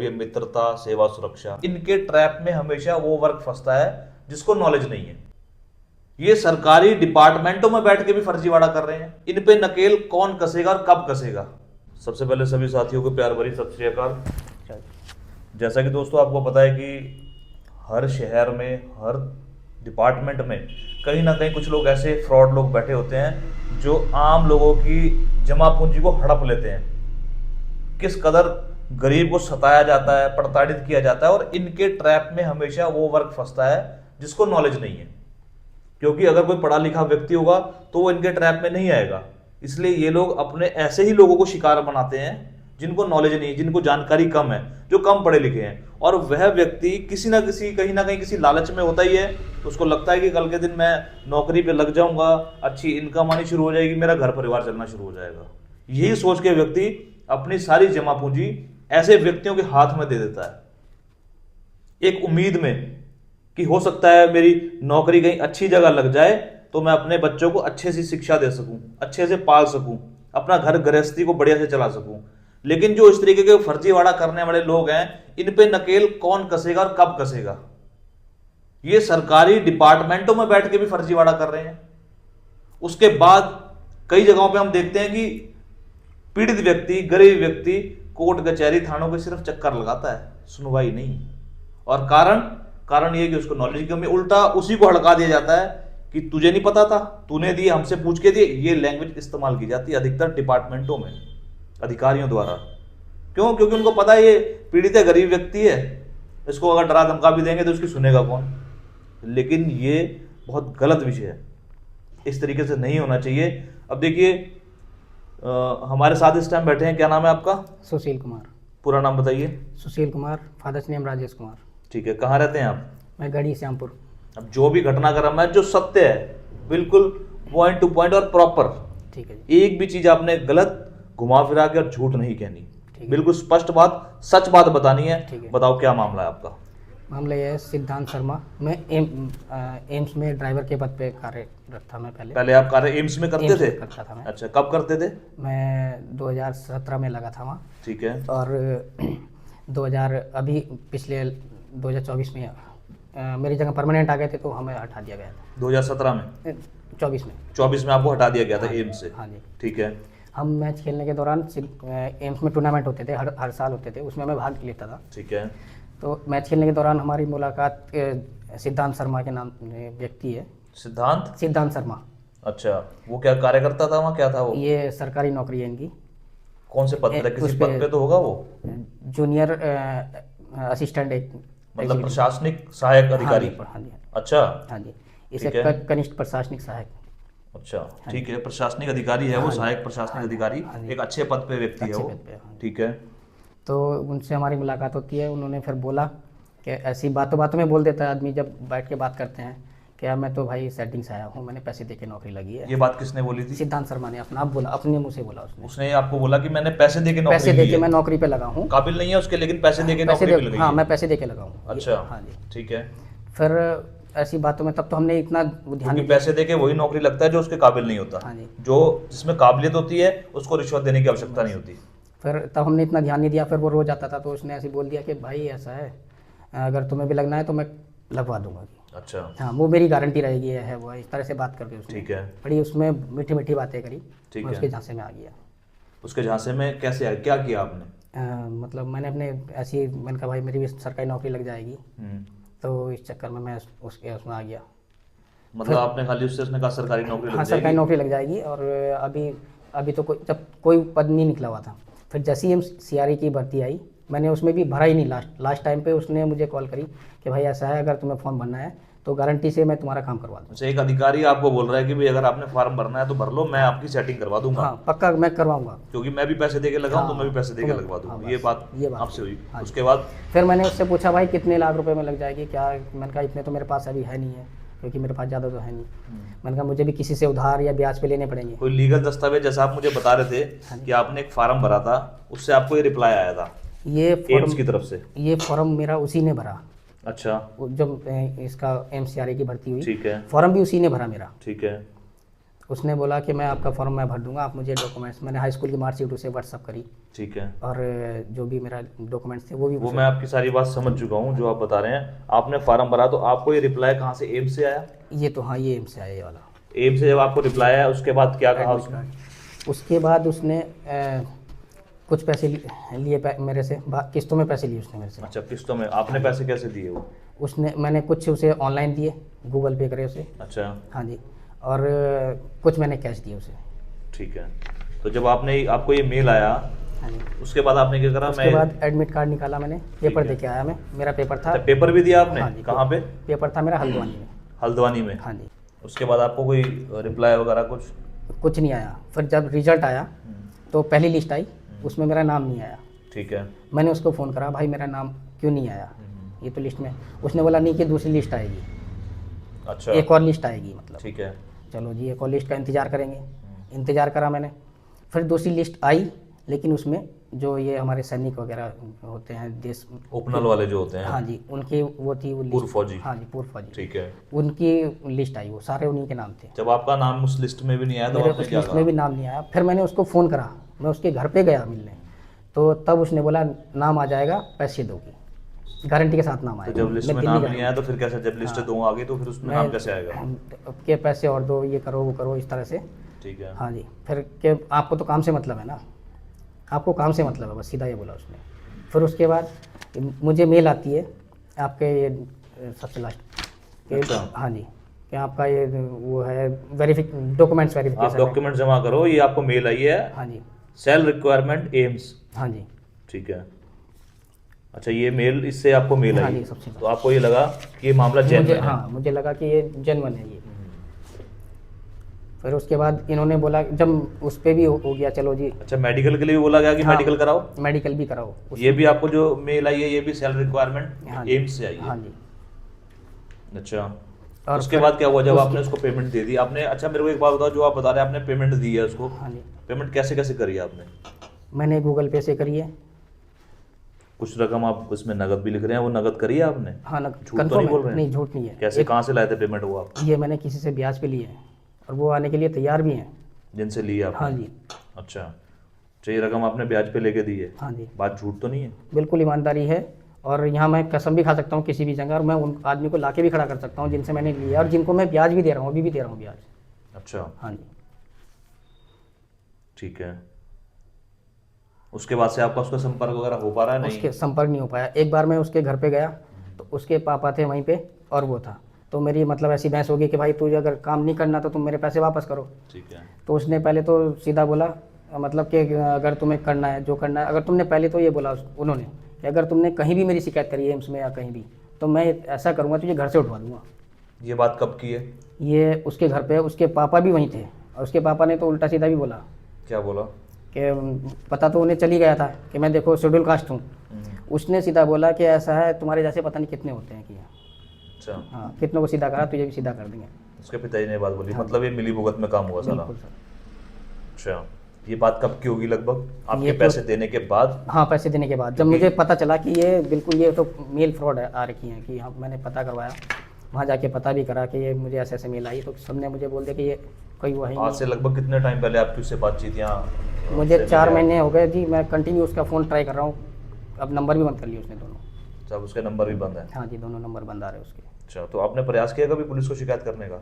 ये मित्रता, सेवा, सुरक्षा, इनके ट्रैप में हमेशा वो वर्ग फंसता है जिसको नॉलेज नहीं है। ये सरकारी डिपार्टमेंटों में बैठ के भी फर्जीवाड़ा कर रहे हैं। इन पे नकेल कौन कसेगा और कब कसेगा। सबसे पहले सभी साथियों को प्यार भरी सत श्री अकाल। जैसा कि दोस्तों आपको पता है कि हर शहर में, हर डिपार्टमेंट में कहीं ना कहीं कुछ लोग ऐसे फ्रॉड लोग बैठे होते हैं जो आम लोगों की जमा पूंजी को हड़प लेते हैं। किस कदर गरीब को सताया जाता है, प्रताड़ित किया जाता है, और इनके ट्रैप में हमेशा वो वर्ग फंसता है जिसको नॉलेज नहीं है। क्योंकि अगर कोई पढ़ा लिखा व्यक्ति होगा तो वो इनके ट्रैप में नहीं आएगा। इसलिए ये लोग अपने ऐसे ही लोगों को शिकार बनाते हैं जिनको नॉलेज नहीं, जिनको जानकारी कम है, जो कम पढ़े लिखे हैं। और वह व्यक्ति किसी ना किसी, कहीं ना कहीं किसी लालच में होता ही है। उसको लगता है कि कल के दिन मैं नौकरी पे लग जाऊंगा, अच्छी इनकम आनी शुरू हो जाएगी, मेरा घर परिवार चलना शुरू हो जाएगा। यही सोच के व्यक्ति अपनी सारी जमा पूंजी ऐसे व्यक्तियों के हाथ में दे देता है, एक उम्मीद में कि हो सकता है मेरी नौकरी कहीं अच्छी जगह लग जाए तो मैं अपने बच्चों को अच्छे से शिक्षा दे सकूं, अच्छे से पाल सकूं, अपना घर गृहस्थी को बढ़िया से चला सकूं। लेकिन जो इस तरीके के फर्जीवाड़ा करने वाले लोग हैं, इन पे नकेल कौन कसेगा और कब कसेगा। ये सरकारी डिपार्टमेंटों में बैठ के भी फर्जीवाड़ा कर रहे हैं। उसके बाद कई जगहों पे हम देखते हैं कि पीड़ित व्यक्ति, गरीब व्यक्ति कोर्ट कचहरी थानों के सिर्फ चक्कर लगाता है, सुनवाई नहीं। और कारण ये कि उसको नॉलेज की कमी, उल्टा उसी को हड़का दिया जाता है कि तुझे नहीं पता था, तूने दिए, हमसे पूछ के दिए। ये लैंग्वेज इस्तेमाल की जाती है अधिकतर डिपार्टमेंटों में अधिकारियों द्वारा। क्यों? क्योंकि उनको पता है ये पीड़ित है, गरीब व्यक्ति है, इसको अगर डरा धमका भी देंगे तो उसकी सुनेगा कौन। लेकिन ये बहुत गलत विषय है, इस तरीके से नहीं होना चाहिए। अब देखिए हमारे साथ इस टाइम बैठे हैं, क्या नाम है आपका? सुशील कुमार। पूरा नाम बताइए। Sushil Kumar, father's name Rajesh Kumar. ठीक है, कहाँ रहते हैं आप? मैं गढ़ी श्यामपुर। अब जो भी घटनाक्रम है, जो सत्य है, बिल्कुल पॉइंट टू पॉइंट और प्रॉपर। ठीक है जी। एक भी चीज आपने गलत घुमा फिरा के और झूठ नहीं कहनी, ठीक है। बिल्कुल स्पष्ट बात, सच बात बतानी है। ठीक है। बताओ क्या मामला है आपका? मामला यह है, सिद्धांत शर्मा। मैं एम्स में ड्राइवर के पद पे कार्यरत था। मैं पहले आप कार्य एम्स में करते थे? करता था मैं। अच्छा, कब करते थे? मैं 2017 में लगा था वहाँ। ठीक है। और 2000 अभी पिछले 2024 में मेरी जगह परमानेंट आ गए थे तो हमें हटा दिया गया था। 2017 में? 24 में आपको हटा दिया गया था हाँ, एम्स से? हाँ जी। ठीक है। हम मैच खेलने के दौरान एम्स में टूर्नामेंट होते थे, हर साल होते थे, उसमें मैं भाग लेता था। ठीक है। तो मैच खेलने के दौरान हमारी मुलाकात सिद्धांत शर्मा के नाम व्यक्ति है। सिद्धांत शर्मा। अच्छा, वो क्या कार्य करता था वहाँ, क्या था वो? ये सरकारी नौकरी है इनकी। कौन से पद पे? किसी पद पे तो होगा वो? जूनियर असिस्टेंट, एक मतलब प्रशासनिक सहायक अधिकारी? हाँ जी। अच्छा। हाँ जी, इसे कनिष्ठ प्रशासनिक सहायक। अच्छा, ठीक है, प्रशासनिक अधिकारी है वो, सहायक प्रशासनिक अधिकारी, एक अच्छे पद पे व्यक्ति है वो। ठीक है। तो उनसे हमारी मुलाकात होती है। उन्होंने फिर बोला कि ऐसी बातों बातों में बोल देता है आदमी जब बैठ के बात करते हैं कि यार मैं तो भाई सेटिंग से आया हूँ, मैंने पैसे दे के नौकरी लगी है। ये बात किसने बोली थी? सिद्धांत शर्मा ने अपने मुंह से बोला। उसने आपको बोला कि मैंने पैसे दे के मैं नौकरी पे लगा हूँ, काबिल नहीं है उसके, लेकिन पैसे दे के नौकरी पे लगी है। हाँ, मैं पैसे दे के लगा हूँ। अच्छा, हाँ जी। ठीक है। फिर ऐसी बातों में तब तो हमने इतना ध्यान नहीं, पैसे देके वही नौकरी लगता है जो उसके काबिल नहीं होता। हाँ जी। जो जिसमें काबिलियत होती है उसको रिश्वत देने की आवश्यकता नहीं होती। फिर तब हमने इतना ध्यान नहीं दिया। फिर वो रोज आता था तो उसने ऐसे बोल दिया कि भाई ऐसा है, अगर तुम्हें भी लगना है तो मैं लगवा दूंगा। अच्छा। हाँ, वो मेरी गारंटी रहेगी, है वो, इस तरह से बात करके उसने। ठीक है। बड़ी उसमें मीठी मीठी बातें करी। ठीक है। उसके झांसे में आ गया। उसके झांसे में कैसे आया, क्या किया आपने? मतलब मैंने कहा भाई मेरी भी सरकारी नौकरी लग जाएगी, तो इस चक्कर में मैं उसमें आ गया। मतलब आपने खाली उसने कहा सरकारी नौकरी लग जाएगी? हाँ, सरकारी नौकरी लग जाएगी। और अभी तो जब कोई पद नहीं निकला हुआ था, फिर जैसे ही CRE की भर्ती आई, मैंने उसमें भी भरा ही नहीं। लास्ट टाइम पे उसने मुझे कॉल करी कि भाई ऐसा है, अगर तुम्हें फॉर्म भरना है तो गारंटी से मैं तुम्हारा काम करवा दूँ। अच्छा, एक अधिकारी आपको बोल रहा है कि भाई अगर आपने फॉर्म भरना है तो भर लो, मैं आपकी सेटिंग करवा दूंगा। हाँ, पक्का मैं करवाऊंगा, क्योंकि मैं भी पैसे देके लगाऊं। तो मैं भी पैसे देके लगवा दूंगा। ये बात आपसे हुई। उसके बाद फिर मैंने उससे पूछा भाई कितने लाख रुपए में लग जाएगी क्या? मैंने कहा इतने तो मेरे पास अभी है नहीं है, क्योंकि मेरे पास ज़्यादा तो है नहीं। मैंने कहा मुझे भी किसी से उधार या ब्याज पे लेने पड़ेंगे। कोई लीगल दस्तावेज, जैसा आप मुझे बता रहे थे कि आपने एक फार्म भरा था, उससे आपको ये रिप्लाई आया था एम्स की तरफ से? ये फॉर्म मेरा उसी ने भरा। अच्छा। जब इसका MCRA की भर्ती हुई, ठीक है, फॉर्म भी उसी ने भरा मेरा। ठीक है। उसने बोला कि मैं आपका फॉर्म मैं भर दूंगा, आप मुझे डॉक्यूमेंट्स, मैंने हाई स्कूल की मार्कशीट उसे व्हाट्सअप करी ठीक है। और जो भी मेरा डॉक्यूमेंट्स थे वो भी वो मैं आपकी सारी बात समझ चुका हूँ जो आप बता रहे हैं। आपने फार्म भरा तो आपको ये रिप्लाई कहाँ से, एम्स से आया? ये तो हाँ, ये एम्स से आया ये वाला एम्स से जब आपको रिप्लाई आया उसके बाद क्या कहा एडमिट उसने? कार्ड। उसके बाद उसने कुछ पैसे लिए मेरे से, किस्तों में पैसे लिए उसने मेरे से। अच्छा, किस्तों में आपने पैसे कैसे दिए वो? मैंने कुछ उसे ऑनलाइन दिए, गूगल पे करे उसे। अच्छा, हाँ जी। और कुछ मैंने कैश दिए उसे। ठीक है। तो जब आपको ये मेल आया हाँ जी। उसके बाद आपने क्या करा? उसके बाद एडमिट कार्ड निकाला मैंने, पेपर दे के आया मैं, मेरा पेपर था। अच्छा, पेपर भी दिया आपने? हाँ जी। कहाँ पे? पेपर था मेरा हल्द्वानी में। हल्द्वानी में? हाँ जी। उसके बाद आपको कोई रिप्लाई वगैरह कुछ? कुछ नहीं आया। फिर जब रिजल्ट आया तो पहली लिस्ट आई, उसमें मेरा नाम नहीं आया। ठीक है। मैंने उसको फ़ोन करा, भाई मेरा नाम क्यों नहीं आया ये तो लिस्ट में? उसने बोला नहीं कि दूसरी लिस्ट आएगी, अच्छा, एक और लिस्ट आएगी मतलब। ठीक है। चलो जी, एक और लिस्ट का इंतज़ार करेंगे। इंतज़ार करा मैंने। फिर दूसरी लिस्ट आई, लेकिन उसमें जो ये हमारे सैनिक वगैरह होते हैं देश, ओपनल वाले जो होते हैं। हाँ जी, उनकी वो थी वो पूर्व लिस्ट। फौजी। हाँ जी, पूर्व फौजी। ठीक है। उनकी लिस्ट आई, वो सारे उन्हीं के नाम थे। जब आपका नाम उस लिस्ट में भी नहीं आया तो मेरे आपने उस क्या लिस्ट में भी कहा? नाम नहीं आया। फिर मैंने उसको फ़ोन करा, मैं उसके घर पे गया मिलने, तो तब उसने बोला नाम आ जाएगा, पैसे दोगी, गारंटी के साथ नाम तो आएगा। जब लिस्ट मैं में दिल्ली नाम गया। नहीं आया तो फिर कैसे? जब लिस्ट हाँ। दो आ गई तो फिर उसमें नाम कैसे आएगा? के पैसे और दो, ये करो वो करो, इस तरह से। ठीक है। हाँ जी। फिर के आपको तो काम से मतलब है ना, आपको काम से मतलब है, बस सीधा ये बोला उसने। फिर उसके बाद मुझे मेल आती है आपके ये सबसे लास्ट के। अच्छा। हाँ जी, कि आपका ये वो है डॉक्यूमेंट्स आप वेरिफिकेशन। डॉक्यूमेंट जमा करो, ये आपको मेल आई है, हाँ जी। Cell requirement AIIMS. हाँ जी। ठीक है। अच्छा, ये मेल, इससे आपको मेल हाँ आई जी, सबसे तो आपको ये लगा कि ये मामला मुझे, जेन्युइन है? हाँ मुझे लगा कि ये जेन्युइन है ये। फिर उसके बाद इन्होंने बोला, जब उस पर भी हो गया, चलो जी। अच्छा, मेडिकल के लिए भी बोला गया कि हाँ, मेडिकल कराओ? मेडिकल भी कराओ। ये भी आपको जो मेल आई है ये भी सेल हाँ रिक्वायरमेंट जी। एम्स से आई है? हाँ जी। अच्छा। और उसके फिर बाद क्या हुआ जब उसके- आपने उसको पेमेंट दे दी आपने? अच्छा, मेरे को एक बात बताओ, जो आप बता रहे हैं आपने पेमेंट दी है उसको, हाँ जी। पेमेंट कैसे कैसे करी है आपने? मैंने गूगल पे से करी है। कुछ रकम आप उसमें नगद भी लिख रहे हैं, वो नगद करी है आपने? हाँ झूठ तो कंफर्म नहीं बोल है? रहे हैं? नहीं, झूठ नहीं है। कैसे, कहाँ से लाए थे पेमेंट वो आप? ये मैंने किसी से ब्याज पे लिए है, और वो आने के लिए तैयार भी हैं। जिनसे ली आपने? हाँ जी। अच्छा, तो ये रकम आपने ब्याज पे लेके दी है? हाँ जी, बात झूठ तो नहीं है? बिल्कुल ईमानदारी है। और यहाँ मैं कसम भी खा सकता हूँ किसी भी जगह, और मैं उन आदमी को लाके भी खड़ा कर सकता हूँ जिनसे मैंने लिया, और जिनको मैं ब्याज भी दे रहा हूँ, अभी भी दे रहा हूँ ब्याज। अच्छा, हाँ जी। ठीक है। उसके बाद से आपका उसका संपर्क वगैरह हो पा रहा है? नहीं? उसके संपर्क नहीं हो पाया। एक बार मैं उसके घर पे गया तो उसके पापा थे वहीं पे और वो था, तो मेरी मतलब ऐसी बहस हो गई कि भाई तुझे अगर काम नहीं करना तो तुम मेरे पैसे वापस करो। ठीक है। तो उसने पहले तो सीधा बोला, मतलब कि अगर तुम्हें करना है जो करना है, अगर तुमने पहले तो ये बोला उन्होंने कि अगर तुमने कहीं भी मेरी शिकायत करी है एम्स में या कहीं भी, तो मैं ऐसा करूँगा तुझे घर से उठवा दूंगा। ये बात कब की है? ये उसके घर पे, उसके पापा भी वहीं थे, और उसके पापा ने तो उल्टा सीधा भी बोला क्या बोला? कि पता तो उन्हें चल ही गया था कि मैं देखो शेड्यूल कास्ट हूँ। उसने सीधा बोला कि ऐसा है, तुम्हारे जैसे पता नहीं कितने होते हैं कि अच्छा, हाँ, कितनों को सीधा करा, तुझे भी सीधा कर देंगे। उसके पिताजी ने ये बात बोली? मतलब ये मिली भुगत में काम हुआ साला? बिल्कुल सर। अच्छा, ये बात कब की होगी लगभग? आपके ये तो- पैसे देने के बाद? हाँ, पैसे देने के बाद जब मुझे पता चला कि ये बिल्कुल ये तो मेल फ्रॉड आ रखी हैं, कि हाँ मैंने पता करवाया, वहाँ जाके पता भी करा कि ये मुझे ऐसे ऐसे मेल आई, तो सबने मुझे बोल दिया कि ये कोई वो है ही आज से लगभग कितने टाइम पहले आपकी उससे बातचीत यहाँ? नहीं। मुझे 4 महीने हो गए जी, मैं कंटिन्यू उसका फ़ोन ट्राई कर रहा हूँ। अब नंबर भी बंद कर लिया उसने दोनों। अच्छा, उसके नंबर भी बंद है? हाँ जी, दोनों नंबर बंद आ रहे हैं उसके। अच्छा, तो आपने प्रयास किया कभी पुलिस को शिकायत करने का?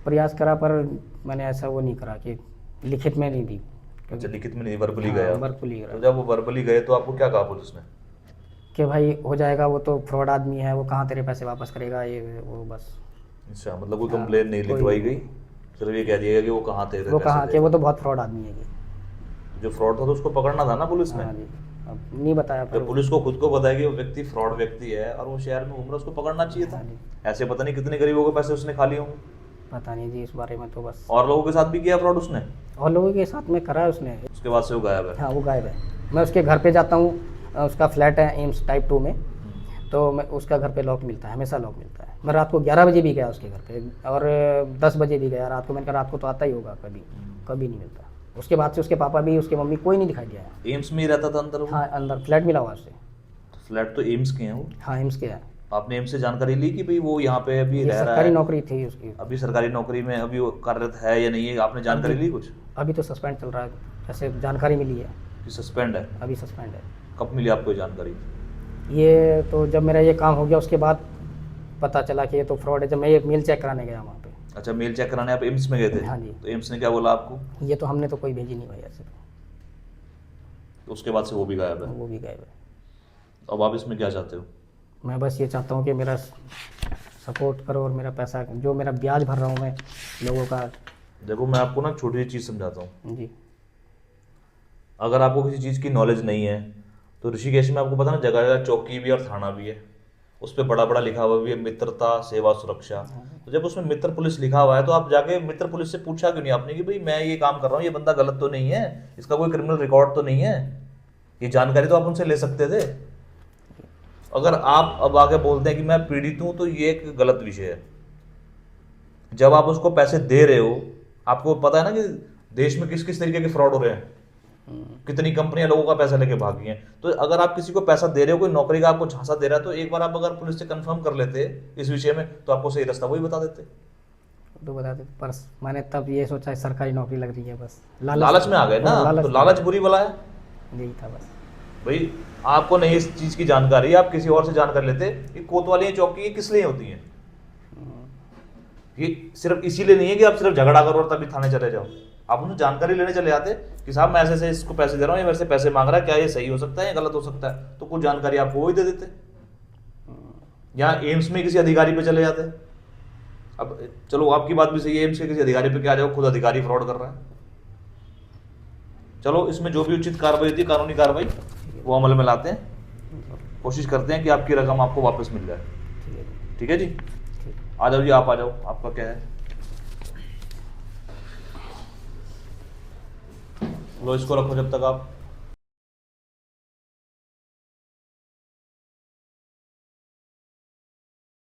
प्रयास करा, पर मैंने ऐसा वो नहीं करा कि लिखित में नहीं दी। अच्छा, लिखित में नहीं, वर्बली गया? वर्बली तो जब वो वर्बली गए तो आपको क्या कहा पुलिस ने? कि भाई हो जाएगा, वो तो फ्रॉड आदमी है, वो कहाँ तेरे पैसे वापस करेगा, ये वो बस। अच्छा, मतलब कोई कंप्लेन नहीं लिखवाई गई, सिर्फ ये कह दिया गया कि वो कहाँ थे? वो कहाँ कि वो तो बहुत फ्रॉड आदमी है ये। जो फ्रॉड था तो उसको पकड़ना था ना पुलिस ने? हाँ जी, अब नहीं बताया जब पर। पुलिस को खुद को पता है कि वो व्यक्ति फ्रॉड व्यक्ति है और वो शहर में घूम रहा है, उसको पकड़ना चाहिए था। हाँ जी। ऐसे पता नहीं कितने गरीबों के पैसे उसने खा लिए होंगे। पता नहीं जी इस बारे में तो, बस। और लोगों के साथ भी किया फ्रॉड उसने? और लोगों के साथ में करा है उसने। उसके बाद से वो गायब है? हाँ, वो गायब है। मैं उसके घर पे जाता हूँ, उसका फ्लैट है एम्स टाइप 2 में, तो मैं उसका घर पे लॉक मिलता है, हमेशा लॉक मिलता है। मैं रात को 11 बजे भी गया उसके घर पे, और 10 बजे भी गया रात को। मैंने कहा रात को तो आता ही होगा, कभी कभी नहीं मिलता। उसके बाद से उसके पापा भी, उसके मम्मी, कोई नहीं दिखाई दिया है। एम्स में ही रहता था अंदर वो? हाँ, अंदर फ्लैट मिला हुआ उससे। फ्लैट तो एम्स के हैं वो? हाँ, एम्स के है। आपने एम्स से जानकारी ली कि भाई वो यहाँ पे अभी ये रह रहा सरकारी है? नौकरी थी उसकी। अभी सरकारी नौकरी में अभी वो कार्यरत है या नहीं है, आपने जानकारी ली कुछ? अभी तो सस्पेंड चल रहा है, ऐसे जानकारी मिली है। कि सस्पेंड है? अभी सस्पेंड है। कब मिली आपको ये जानकारी? ये तो जब मेरा ये काम हो गया उसके बाद पता चला कि ये तो फ्रॉड है, जब मैं ये मेल चेक कराने गया वहाँ पे। अच्छा, मेल चेक कराने आप एम्स में गए थे? हाँ जी। तो एम्स ने क्या बोला आपको? ये तो हमने तो कोई भेजी नहीं भाई ऐसे, तो उसके बाद से वो भी गायब है। वो भी गायब है। अब आप इसमें क्या चाहते हो? मैं बस ये चाहता हूँ कि मेरा सपोर्ट करो और मेरा पैसा, जो मेरा ब्याज भर रहा हूँ मैं लोगों का। देखो, मैं आपको ना छोटी सी चीज़ समझाता हूँ। जी। अगर आपको किसी चीज़ की नॉलेज नहीं है तो ऋषिकेश में आपको पता ना जगह जगह चौकी भी और थाना भी है, उस पर बड़ा बड़ा लिखा हुआ भी है मित्रता सेवा सुरक्षा। तो जब उसमें मित्र पुलिस लिखा हुआ है तो आप जाके मित्र पुलिस से पूछा क्यों नहीं आपने कि भाई मैं ये काम कर रहा हूँ, ये बंदा गलत तो नहीं है, इसका कोई क्रिमिनल रिकॉर्ड तो नहीं है? ये जानकारी तो आप उनसे ले सकते थे। अगर आप अब आगे बोलते हैं कि मैं पीड़ित हूं तो ये एक गलत विषय है। जब आप उसको पैसे दे रहे हो, आपको पता है ना कि देश में किस किस तरीके के फ्रॉड हो रहे हैं, कितनी कंपनियां लोगों का पैसा लेके भागी हैं। तो अगर आप किसी को पैसा दे रहे हो, कोई नौकरी का आपको झांसा दे रहा है, तो एक बार आप अगर पुलिस से कंफर्म कर लेते इस विषय में तो आपको सही रास्ता वही बता देते। तो बता दे, पर मैंने तब ये सोचा सरकारी नौकरी लग रही है, बस लालच में आ गए ना, लालच तो लालच बुरी बला है। यही था बस। भाई आपको नहीं इस चीज की जानकारी, आप किसी और से जानकारी लेते कि कोतवाली चौकी ये किस लिए होती है। ये सिर्फ इसीलिए नहीं है कि आप सिर्फ झगड़ा करो और तभी थाने चले जाओ, आप उन्हें जानकारी लेने चले जाते कि साहब मैं ऐसे ऐसे इसको पैसे दे रहा हूँ, ये मेरे से पैसे मांग रहा है, क्या ये सही हो सकता है या गलत हो सकता है, तो कुछ जानकारी आपको वही दे देते। यहाँ एम्स में किसी अधिकारी पे चले जाते। अब चलो आपकी बात भी सही है, एम्स के किसी अधिकारी पे क्या जाओ, खुद अधिकारी फ्रॉड कर रहा है। चलो इसमें जो भी उचित कार्रवाई होती है, कानूनी कार्रवाई, वो अमल में लाते हैं, कोशिश करते हैं कि आपकी रकम आपको वापस मिल जाए। ठीक है जी, आ जाओ जी, आप आ जाओ, आपका क्या है, लो इसको रखो जब तक आप